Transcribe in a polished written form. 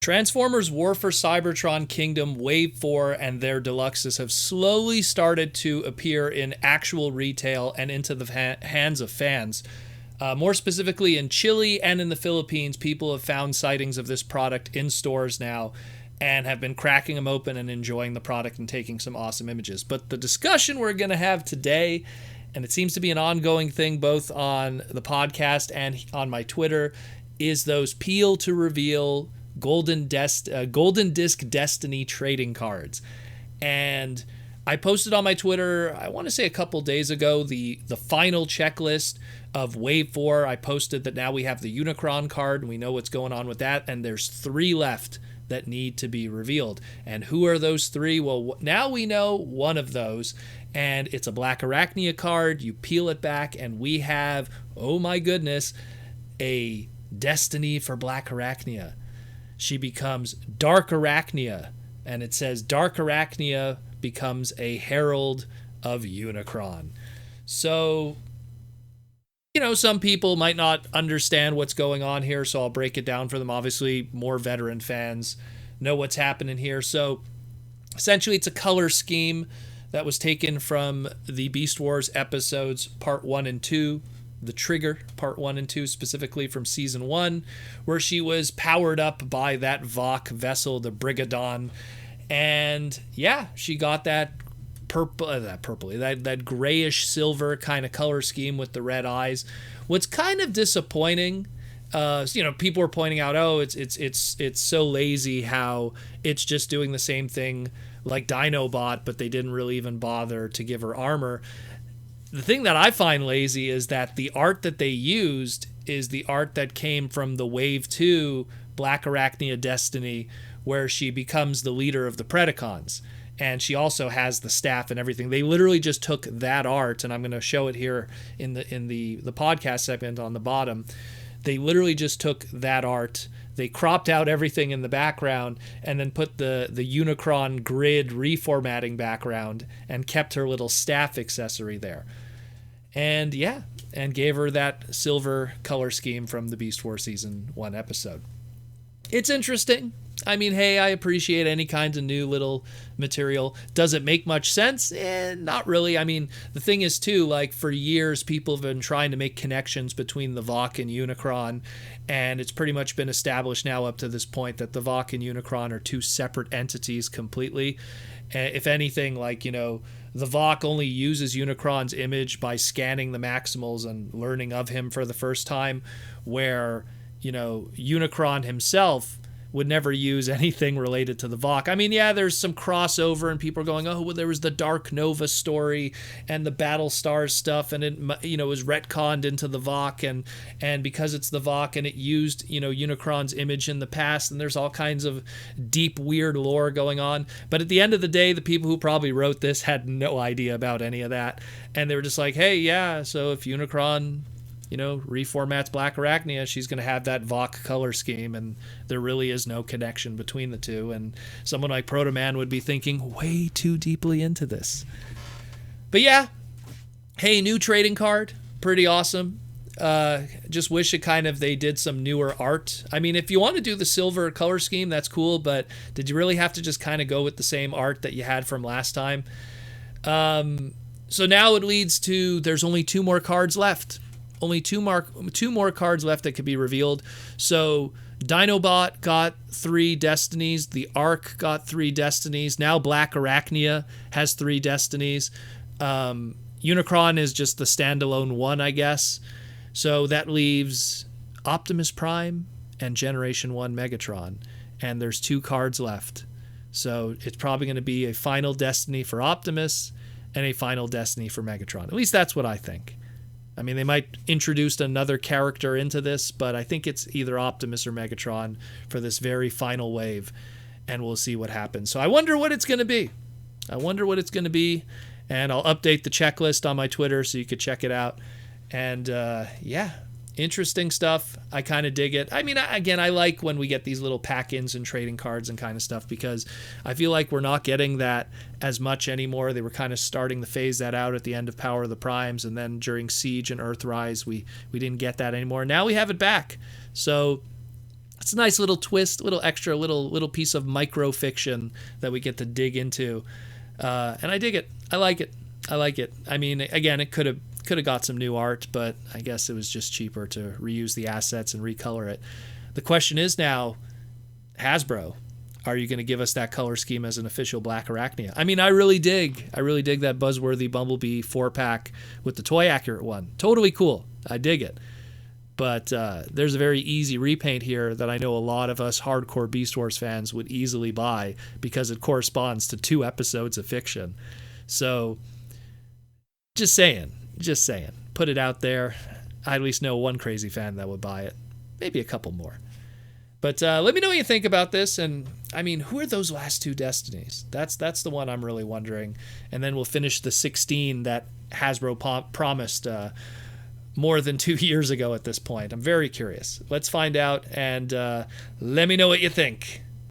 Transformers War for Cybertron Kingdom Wave 4 and their deluxes have slowly started to appear in actual retail and into the hands of fans. More specifically in Chile and in the Philippines, people have found sightings of this product in stores now and have been cracking them open and enjoying the product and taking some awesome images. But the discussion we're going to have today, and it seems to be an ongoing thing both on the podcast and on my Twitter, is those peel to reveal Golden Disc Destiny trading cards. And I posted on my Twitter, I want to say a couple days ago, the final checklist of Wave 4. I posted that now we have the Unicron card and we know what's going on with that, and there's 3 left that need to be revealed. And who are those 3? Well, now we know one of those, and it's a Blackarachnia card. You peel it back and we have, oh my goodness, a Destiny for Blackarachnia. She becomes Darkarachnia, and it says Darkarachnia becomes a Herald of Unicron. So, some people might not understand what's going on here, so I'll break it down for them. Obviously, more veteran fans know what's happening here. So, essentially, it's a color scheme that was taken from the Beast Wars episodes Part 1 and 2. The Trigger, Part 1 and 2, specifically from Season 1, where she was powered up by that VOC vessel, the Brigadon. And yeah, she got that that grayish silver kind of color scheme with the red eyes. What's kind of disappointing, people were pointing out, it's so lazy how it's just doing the same thing like Dinobot, but they didn't really even bother to give her armor. The thing that I find lazy is that the art that they used is the art that came from the Wave 2 Blackarachnia Destiny, where she becomes the leader of the Predacons. And she also has the staff and everything. They literally just took that art, and I'm going to show it here in the podcast segment on the bottom. They literally just took that art. They cropped out everything in the background and then put the Unicron grid reformatting background and kept her little staff accessory there. And yeah, and gave her that silver color scheme from the Beast Wars Season 1 episode. It's interesting. I mean, hey, I appreciate any kinds of new little material. Does it make much sense? Not really. I mean, the thing is, too, like, for years, people have been trying to make connections between the VOC and Unicron, and it's pretty much been established now up to this point that the VOC and Unicron are 2 separate entities completely. If anything, the VOC only uses Unicron's image by scanning the Maximals and learning of him for the first time, where, Unicron himself would never use anything related to the VOC. I mean, yeah, there's some crossover and people are going, oh, well, there was the Dark Nova story and the Battlestar stuff, and it, was retconned into the VOC, and because it's the VOC and it used, Unicron's image in the past, and there's all kinds of deep, weird lore going on. But at the end of the day, the people who probably wrote this had no idea about any of that. And they were just like, hey, yeah, so if Unicron reformats Blackarachnia, she's going to have that VOC color scheme, and there really is no connection between the two. And someone like Proto-Man would be thinking way too deeply into this. But yeah, hey, new trading card, pretty awesome. Just wish they did some newer art. I mean, if you want to do the silver color scheme, that's cool, but did you really have to just kind of go with the same art that you had from last time? So now it leads to, there's only 2 more cards left. Only two more cards left that could be revealed. So Dinobot got 3 destinies. The Ark got 3 destinies. Now Blackarachnia has 3 destinies. Unicron is just the standalone one, I guess. So that leaves Optimus Prime and Generation 1 Megatron. And there's 2 cards left. So it's probably going to be a final destiny for Optimus and a final destiny for Megatron. At least that's what I think. I mean, they might introduce another character into this, but I think it's either Optimus or Megatron for this very final wave, and we'll see what happens. So I wonder what it's going to be. And I'll update the checklist on my Twitter so you could check it out. And yeah, interesting stuff. I kind of dig it. I mean, again, I like when we get these little pack-ins and trading cards and kind of stuff, because I feel like we're not getting that as much anymore. They were kind of starting to phase that out at the end of Power of the Primes, and then during Siege and Earthrise, we didn't get that anymore. Now we have it back. So It's a nice little twist, little extra, little piece of micro-fiction that we get to dig into. And I dig it. I like it. I mean, again, it could have got some new art, but I guess it was just cheaper to reuse the assets and recolor it. The question is now, Hasbro, are you going to give us that color scheme as an official Blackarachnia? I mean, I really dig that buzzworthy Bumblebee 4-pack with the toy accurate one. Totally cool. I dig it. But there's a very easy repaint here that I know a lot of us hardcore Beast Wars fans would easily buy because it corresponds to 2 episodes of fiction. So, just saying. Put it out there. I at least know one crazy fan that would buy it. Maybe a couple more. But let me know what you think about this. And, I mean, who are those last 2 Destinies? That's the one I'm really wondering. And then we'll finish the 16 that Hasbro promised more than 2 years ago at this point. I'm very curious. Let's find out, and let me know what you think.